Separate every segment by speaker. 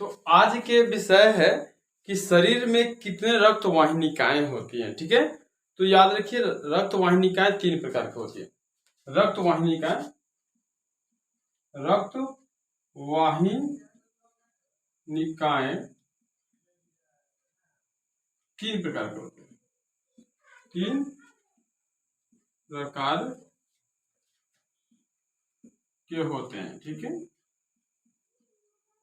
Speaker 1: तो आज के विषय है कि शरीर में कितने रक्त वाहिनिकाएं होती हैं। ठीक है, तो याद रखिए रक्त वाहिनिकाएं 3 प्रकार की होती है। रक्त वाहिनिकाएं रक्त वाहिनिकाएं 3 प्रकार की होती है। 3 प्रकार के होते हैं। ठीक है,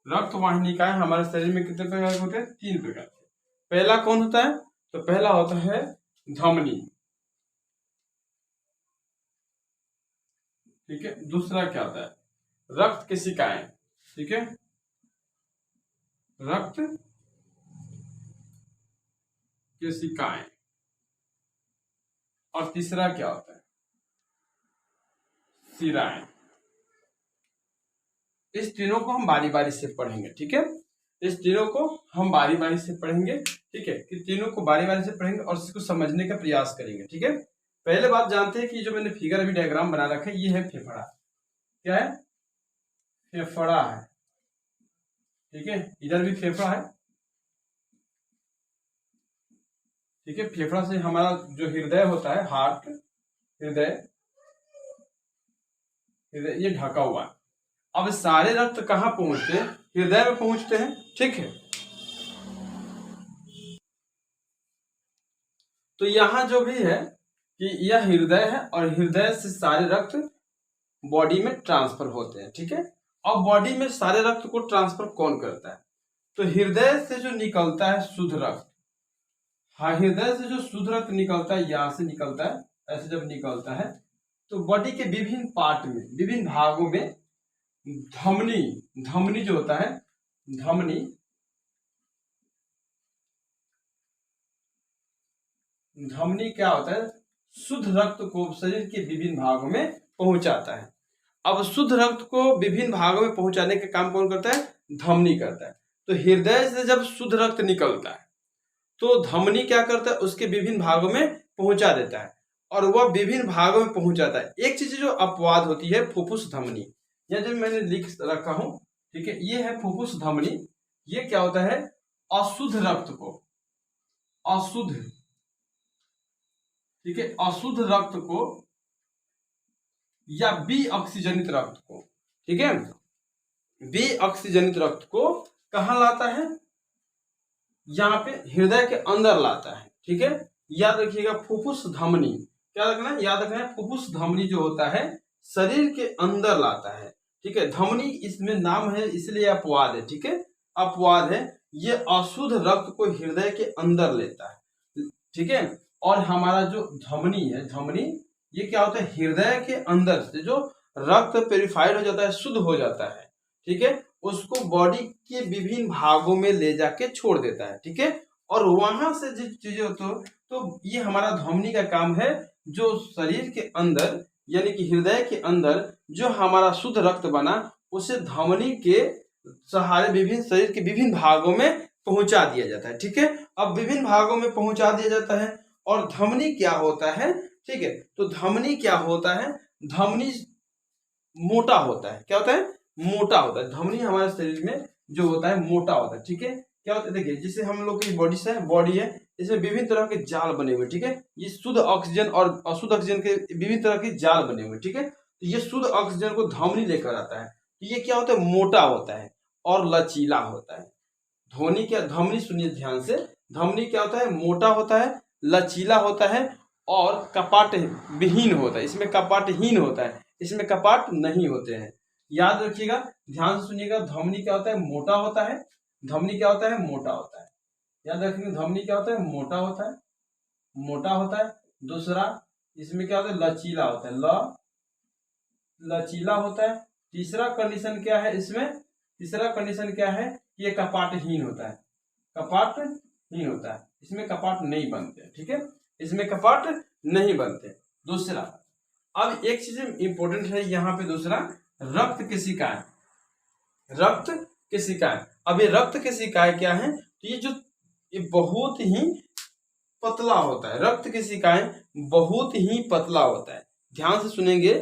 Speaker 1: रक्त वाहिनिकाएं हमारे शरीर में कितने प्रकार के होते हैं? 3 प्रकार के। पहला कौन होता है? तो पहला होता है धमनी। ठीक है, दूसरा क्या होता है? रक्त केशिकाएं। ठीक है, रक्त केशिकाएं। और तीसरा क्या होता है? शिराएं। इस तीनों को हम बारी बारी से पढ़ेंगे। ठीक है, इस तीनों को हम बारी बारी से पढ़ेंगे। ठीक है, कि तीनों को बारी बारी से पढ़ेंगे और इसको समझने का प्रयास करेंगे। ठीक है, पहले बात जानते हैं कि जो मैंने फिगर अभी डायग्राम बना रखा है ये है फेफड़ा। क्या है? फेफड़ा है। ठीक है, इधर भी फेफड़ा है। ठीक है, फेफड़ा से हमारा जो हृदय होता है, हार्ट, हृदय ये ढका हुआ है। अब सारे रक्त कहाँ पहुंचते हैं? हृदय में पहुंचते हैं। ठीक है, तो यहां जो भी है कि यह हृदय है और हृदय से सारे रक्त बॉडी में ट्रांसफर होते हैं। ठीक है, अब बॉडी में सारे रक्त को ट्रांसफर कौन करता है? तो हृदय से जो निकलता है शुद्ध रक्त, हाँ, हृदय से जो शुद्ध रक्त निकलता है, यहां से निकलता है, ऐसे जब निकलता है तो बॉडी के विभिन्न पार्ट में, विभिन्न भागों में धमनी, धमनी जो होता है, धमनी, धमनी क्या होता है? शुद्ध रक्त को शरीर के विभिन्न भागों में पहुंचाता है। अब शुद्ध रक्त को विभिन्न भागों में पहुंचाने का काम कौन करता है? धमनी करता है। तो हृदय से जब शुद्ध रक्त निकलता है तो धमनी क्या करता है? उसके विभिन्न भागों में पहुंचा देता है और वह विभिन्न भागों में पहुंचाता है। एक चीज जो अपवाद होती है, फुफ्फुस धमनी, यह जो मैंने लिख रखा हूं, ठीक है, ये है फुफ्फुस धमनी। ये क्या होता है? अशुद्ध रक्त को, अशुद्ध, ठीक है, अशुद्ध रक्त को या विऑक्सीजनित रक्त को, ठीक है, विऑक्सीजनित रक्त को कहां लाता है? यहाँ पे हृदय के अंदर लाता है। ठीक है, याद रखिएगा फुफ्फुस धमनी, क्या रखना है? याद रखना है फुफ्फुस धमनी जो होता है शरीर के अंदर लाता है। ठीक है, धमनी इसमें नाम है इसलिए अपवाद है। ठीक है, अपवाद है, ये अशुद्ध रक्त को हृदय के अंदर लेता है। ठीक है, और हमारा जो धमनी है, धमनी ये क्या होता है? हृदय के अंदर से जो रक्त प्यूरिफाइड हो जाता है, शुद्ध हो जाता है, ठीक है, उसको बॉडी के विभिन्न भागों में ले जाके छोड़ देता है। ठीक है, और वहां से जो चीजें तो ये हमारा धमनी का काम है, जो शरीर के अंदर यानी कि हृदय के अंदर जो हमारा शुद्ध रक्त बना उसे धमनी के सहारे विभिन्न शरीर के विभिन्न भागों में पहुंचा दिया जाता है। ठीक है, अब विभिन्न भागों में पहुंचा दिया जाता है। और धमनी क्या होता है? ठीक है, तो धमनी क्या होता है? धमनी मोटा होता है। क्या होता है? मोटा होता है। धमनी हमारे शरीर में जो होता है मोटा होता है। ठीक है, क्या होता है? देखिए, जैसे हम लोग की बॉडी है, इसमें विभिन्न तरह के जाल बने हुए। ठीक है, ये शुद्ध ऑक्सीजन और अशुद्ध ऑक्सीजन के विभिन्न तरह के जाल बने हुए। ठीक है, तो ये शुद्ध ऑक्सीजन को धमनी लेकर आता है। तो ये क्या होता है? मोटा होता है और लचीला होता है। धमनी सुनिए ध्यान से, धमनी क्या होता है? मोटा होता है, लचीला होता है और कपाट विहीन होता है। इसमें कपाटहीन होता है, इसमें कपाट नहीं होते हैं। याद रखिएगा, ध्यान से सुनिएगा, धमनी क्या होता है? मोटा होता है। धमनी क्या होता है? मोटा होता है। याद रखिएगा, धमनी क्या होता है? मोटा होता है, मोटा होता है। दूसरा, इसमें क्या होता है? लचीला होता है, लचीला होता है। तीसरा कंडीशन क्या है इसमें? तीसरा कंडीशन क्या है? ये कपाटहीन होता है, कपाटहीन होता है। इसमें कपाट नहीं बनते। ठीक है, इसमें कपाट नहीं बनते। दूसरा, अब एक चीज इंपॉर्टेंट है यहाँ पे, दूसरा रक्त केशिकाएं, रक्त केशिकाएं। अब ये रक्त केशिकाएं क्या है? तो ये बहुत ही पतला होता है। रक्त केशिकाएं बहुत ही पतला होता है। ध्यान से सुनेंगे,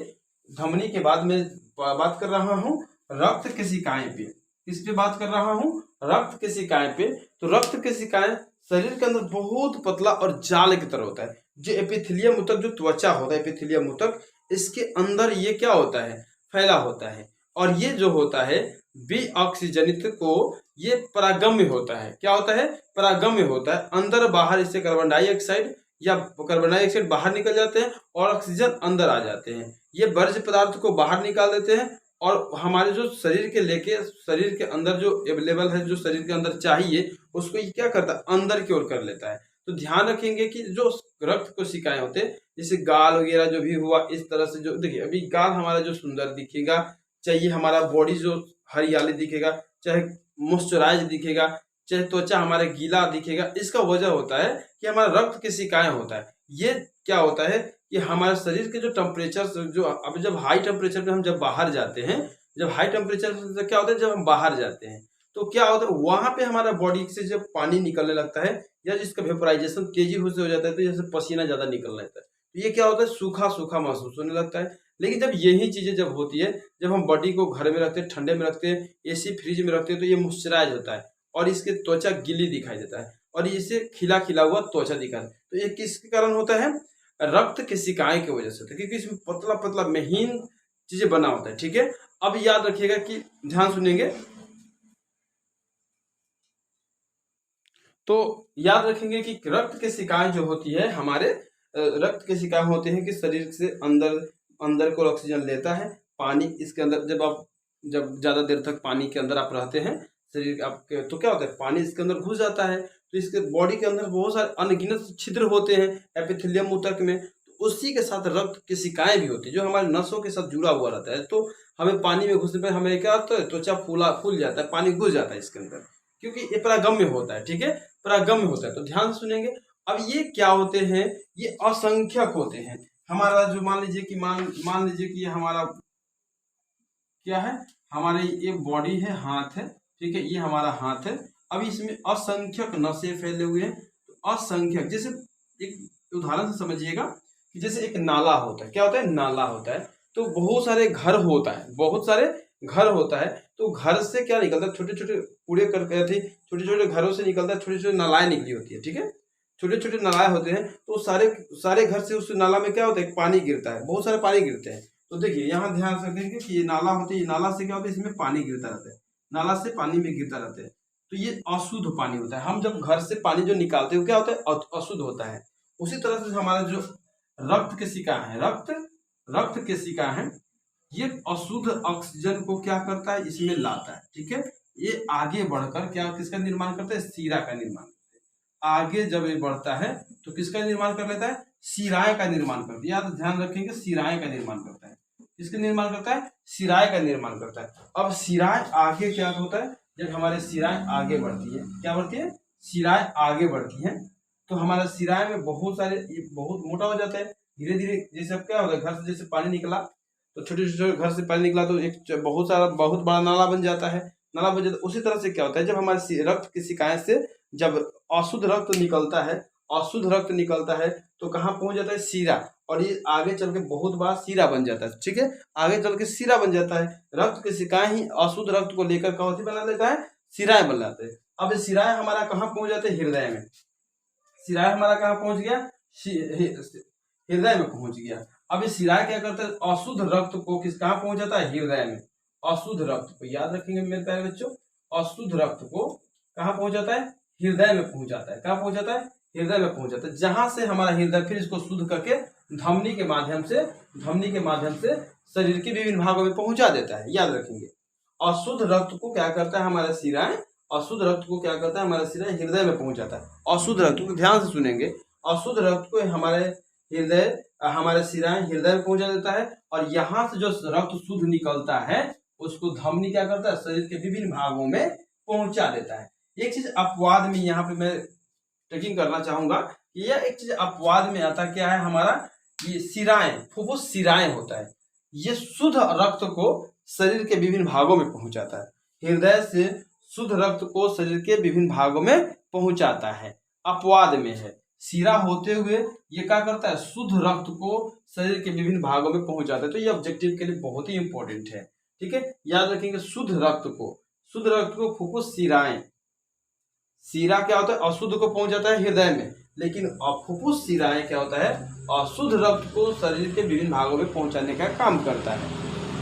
Speaker 1: धमनी के बाद में बात कर रहा हूं रक्त केशिकाएं पे। किस पे बात कर रहा हूँ? रक्त केशिकाएं पे। तो रक्त केशिकाएं शरीर के अंदर बहुत पतला और जाल की तरह होता है। जो एपिथेलियम ऊतक, जो त्वचा होता है एपिथेलियम ऊतक, इसके अंदर ये क्या होता है? फैला होता है। और ये जो होता है विऑक्सीजनित को ये परागम्य होता है। क्या होता है? परागम्य होता है। अंदर बाहर इससे कार्बन डाइऑक्साइड या कार्बन डाइऑक्साइड बाहर निकल जाते हैं और ऑक्सीजन अंदर आ जाते हैं। ये वर्ज्य पदार्थ को बाहर निकाल देते हैं और हमारे जो शरीर के लेके शरीर के अंदर जो अवेलेबल है, जो शरीर के अंदर चाहिए, उसको ये क्या करता है? अंदर की ओर कर लेता है। तो ध्यान रखेंगे कि जो रक्त कोशिकाएं होते हैं, जैसे गाल वगैरह जो भी हुआ, इस तरह से जो देखिए अभी गाल हमारा जो सुंदर दिखेगा, चाहिए हमारा बॉडी जो हरियाली दिखेगा, चाहे मॉइस्चराइज दिखेगा, चाहे त्वचा हमारा गीला दिखेगा, इसका वजह होता है कि हमारा रक्त कोशिकाएं होता है। ये क्या होता है कि हमारे शरीर के जो टेम्परेचर, जो अब जब हाई टेम्परेचर पे हम जब बाहर जाते हैं, जब हाई टेम्परेचर पे क्या होता है, जब हम बाहर जाते हैं तो क्या होता है, वहां पे हमारा बॉडी से जब पानी निकलने लगता है या जिसका वेपोराइजेशन तेजी से हो जाता है, तो जैसे पसीना ज्यादा निकलने लगता है, तो ये क्या होता है, सूखा सूखा महसूस होने लगता है। लेकिन जब यही चीजें जब होती है, जब हम बॉडी को घर में रखते हैं, ठंडे में रखते हैं, एसी फ्रिज में रखते हैं, तो ये मॉइस्चराइज होता है और इसके त्वचा गीली दिखाई देता है और इसे खिला खिला हुआ त्वचा दिखा है। तो ये किसके कारण होता है? रक्त केशिकाएं की वजह से होता है, क्योंकि इसमें पतला पतला महीन चीजें बना होता है। ठीक है, अब याद रखिएगा कि ध्यान सुनेंगे तो याद रखेंगे कि रक्त केशिकाएं जो होती है हमारे, रक्त केशिकाएं होते हैं कि शरीर से अंदर अंदर को ऑक्सीजन लेता है। पानी इसके अंदर जब ज्यादा देर तक पानी के अंदर आप रहते हैं शरीर आपके, तो क्या होता है, पानी इसके अंदर घुस जाता है। तो इसके बॉडी के अंदर बहुत सारे अनगिनत छिद्र होते हैं एपिथेलियम ऊतक में। तो उसी के साथ रक्त केशिकाएं भी होती है जो हमारे नसों के साथ जुड़ा हुआ रहता है। तो हमें पानी में घुसने पर हमें क्या होता है, त्वचा फूल जाता है, पानी घुस जाता है इसके अंदर, क्योंकि ये परागम्य होता है। ठीक है, परागम्य होता है। तो ध्यान से सुनेंगे। अब ये क्या होते हैं? ये असंख्यक होते हैं। हमारा जो मान लीजिए कि मान लीजिए कि ये हमारा क्या है, हमारे ये बॉडी है, हाथ है। ठीक है, ये हमारा हाथ है। अब इसमें असंख्यक नसें फैले हुए हैं। तो असंख्यक, जैसे एक उदाहरण से समझिएगा कि जैसे एक नाला होता है। क्या होता है? नाला होता है। तो बहुत सारे घर होता है, बहुत सारे घर होता है। तो घर से क्या निकलता है, छोटे छोटे कूड़े करके थे, छोटे छोटे घरों से निकलता है, छोटे छोटे नालाएं निकली होती है। ठीक है, छोटे छोटे नालाएं होते हैं। तो सारे सारे घर से उस नाला में क्या होता है, पानी गिरता है, बहुत सारे पानी गिरते हैं। तो देखिए यहाँ ध्यान से देखेंगे कि ये नाला होती है, ये नाला से क्या होता है, इसमें पानी गिरता रहता है, नाला से पानी में गिरता रहता है। तो ये अशुद्ध पानी होता है। हम जब घर से पानी जो निकालते हैं क्या होता है, अशुद्ध होता है। उसी तरह से हमारा जो रक्त केशिका है, रक्त केशिका है, ये अशुद्ध ऑक्सीजन को क्या करता है, इसमें लाता है। ठीक है, ये आगे बढ़कर क्या किसका निर्माण करता है, सीरा का निर्माण करता है। आगे जब ये बढ़ता है तो किसका निर्माण कर लेता है, सिराय का निर्माण करता है। याद ध्यान रखेंगे, सिराय का निर्माण करता है। किसका निर्माण करता है? सिराय का निर्माण करता है। अब सिराय आगे क्या होता है, जब हमारे सिराय आगे बढ़ती है, क्या बढ़ती है, सिराय आगे बढ़ती है, तो हमारा सिराय में बहुत सारे, बहुत मोटा हो जाता है धीरे धीरे। जैसे अब क्या होता है, घर से जैसे पानी निकला, तो छोटे छोटे घर से पानी निकला तो एक बहुत बड़ा नाला बन जाता है, नाला बन जाता है। उसी तरह से क्या होता है, जब हमारे रक्त केशिकाएं से जब अशुद्ध रक्त निकलता है, अशुद्ध रक्त निकलता है, तो कहाँ पहुंच जाता है, सीरा। और ये आगे चल के बहुत बड़ा सीरा बन जाता है। ठीक है, आगे चल के सीरा बन जाता है। रक्त केशिकाएं ही अशुद्ध रक्त को लेकर कौन सी बना लेता है, सिराय बना लेते हैं। अब ये सिराय हमारा कहाँ पहुंच जाते हैं, हृदय में। सिराय हमारा कहाँ पहुंच गया, हृदय में पहुंच गया। अब ये सिराय क्या करता है, अशुद्ध रक्त को कहाँ पहुंच जाता है, हृदय में। अशुद्ध रक्त को याद रखेंगे मेरे प्यारे बच्चों, अशुद्ध रक्त को कहाँ पहुंच जाता है, हृदय में पहुंच जाता है। कहाँ पहुंच जाता है, हृदय में पहुंच जाता है, जहां से हमारा हृदय फिर इसको शुद्ध करके धमनी के माध्यम से शरीर के विभिन्न भागों में पहुंचा देता है। याद रखेंगे, अशुद्ध रक्त को क्या करता है हमारा सिराय, अशुद्ध रक्त को क्या करता है हमारा सिराय, हृदय में पहुंच जाता है। अशुद्ध रक्त को ध्यान से सुनेंगे, अशुद्ध रक्त को हमारे सिराय हृदय में पहुंचा देता है, और यहाँ से जो रक्त शुद्ध निकलता है उसको धमनी क्या करता है, शरीर के विभिन्न भागों में पहुंचा देता है। एक चीज अपवाद में यहाँ पे मैं टेकिंग करना चाहूंगा, यह एक चीज अपवाद में आता क्या है, हमारा ये सिराय, फुफ्फुस सिराय होता है, ये शुद्ध रक्त को शरीर के विभिन्न भागों में पहुंचाता है। हृदय से शुद्ध रक्त को शरीर के विभिन्न भागों में पहुंचाता है, अपवाद में है। सिरा होते हुए ये क्या करता है, शुद्ध रक्त को शरीर के विभिन्न भागों में पहुंचाता है। तो ये ऑब्जेक्टिव के लिए बहुत ही इंपॉर्टेंट है। ठीक है, याद रखेंगे, शुद्ध रक्त को शुद्ध रक्त को फुफ्फुस शिराएं, शिरा क्या होता है, अशुद्ध को पहुंच जाता है हृदय में, लेकिन फुफ्फुस शिराएं क्या होता है, अशुद्ध रक्त को शरीर के विभिन्न भागों में पहुंचाने का काम करता है,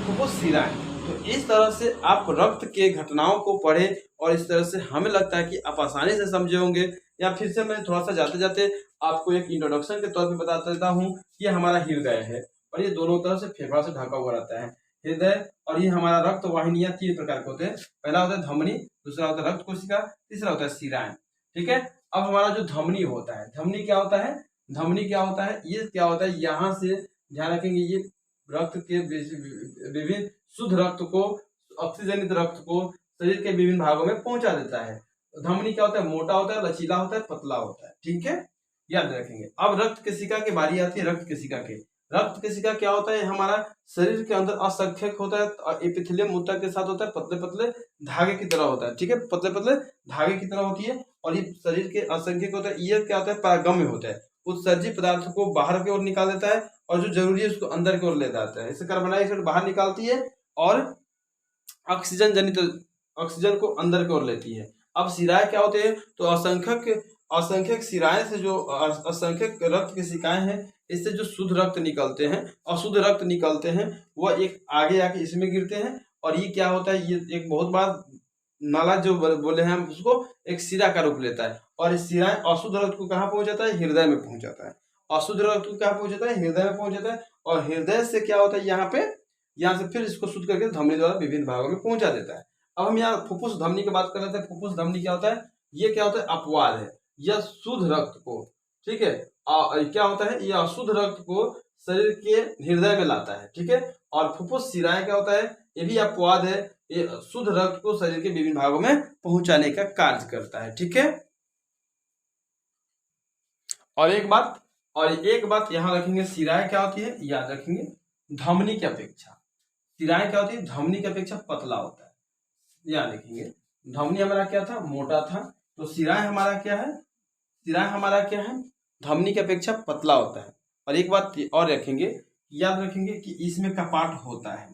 Speaker 1: फुफ्फुस शिराएं। तो इस तरह से आप रक्त के घटनाओं को पढ़े और इस तरह से हमें लगता है कि आप आसानी से समझे होंगे। या फिर से मैं थोड़ा सा जाते जाते आपको एक इंट्रोडक्शन के तौर पे बता देता हूँ कि हमारा हृदय है और ये दोनों तरफ से फेफड़ा से ढका हुआ रहता है हृदय, और ये हमारा रक्त वाहिनियां 3 प्रकार के होते हैं। पहला होता है धमनी, दूसरा होता है रक्त कोशिका, तीसरा होता है शिराएं। ठीक है, अब हमारा जो धमनी होता है, धमनी क्या होता है, धमनी क्या होता है, ये क्या होता है, यहाँ से ध्यान रखेंगे, ये रक्त के विभिन्न शुद्ध रक्त को, ऑक्सीजनित रक्त को शरीर के विभिन्न भागों में पहुंचा देता है। धमनी क्या होता है, मोटा होता है, लचीला होता है, पतला होता है। ठीक है, याद रखेंगे। अब रक्त केशिका की बारी आती है, रक्त केशिका के। रक्त केशिका क्या होता है, हमारा शरीर के अंदर असंख्यक होता है, एपिथेलियम ऊतक के साथ होता है, पतले पतले धागे की तरह होता है। ठीक है, पतले पतले धागे की तरह होती है और ये शरीर के असंख्यक होता है। ये क्या होता है, पारगम्य होता है, उत्सर्जी पदार्थ को बाहर की ओर निकाल देता है और जो जरूरी है उसको अंदर की ओर ले जाता है। इसे कार्बन डाइऑक्साइड बाहर निकालती है और ऑक्सीजन जनित ऑक्सीजन को अंदर की ओर लेती है। अब शिराएं क्या होते हैं, तो असंख्यक शिराएं से जो असंख्यक रक्त केशिकाएं हैं, इससे जो शुद्ध रक्त निकलते हैं, अशुद्ध रक्त निकलते हैं, वह एक आगे आके इसमें गिरते हैं और ये क्या होता है, ये एक बहुत बार नाला जो बोले हैं हम उसको एक शिरा का रूप लेता है और इस शिराएं अशुद्ध रक्त को कहाँ पहुंच जाता है, हृदय में पहुंच जाता है। अशुद्ध रक्त को कहाँ पहुंच जाता है, हृदय में पहुंच जाता है और हृदय से क्या होता है, यहाँ से फिर इसको शुद्ध करके धमनी द्वारा विभिन्न भागों में पहुंचा देता है। अब हम यहाँ फुफ्फुस धमनी की बात कर रहे थे। फुफ्फुस धमनी क्या होता है, ये क्या होता है, अपवाद है, यह शुद्ध रक्त को, ठीक है, क्या होता है, यह अशुद्ध रक्त को शरीर के हृदय में लाता है। ठीक है, और फुफ्फुस शिराएं क्या होता है, ये भी अपवाद है, ये शुद्ध रक्त को शरीर के विभिन्न भागों में पहुंचाने का कार्य करता है। ठीक है, और एक बात यहाँ रखेंगे, शिराएं क्या होती है, याद रखेंगे, धमनी की अपेक्षा शिराएं क्या होती है, धमनी की अपेक्षा पतला होता है। याद रखेंगे, धमनी हमारा क्या था, मोटा था, तो शिराएं हमारा क्या है, शिराएं हमारा क्या है, धमनी की अपेक्षा पतला होता है। और एक बात और रखेंगे, याद रखेंगे कि इसमें कपाट होता है,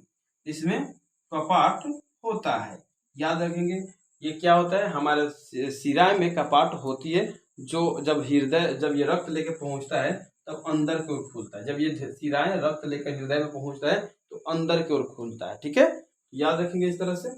Speaker 1: इसमें कपाट होता है। याद रखेंगे, ये क्या होता है, हमारे शिराएं में कपाट होती है, जो जब ये रक्त लेके पहुंचता है तब अंदर की ओर खुलता है। जब ये शिराएं रक्त लेकर हृदय में पहुंचता है तो अंदर की ओर खुलता है। ठीक है, याद रखेंगे इस तरह से।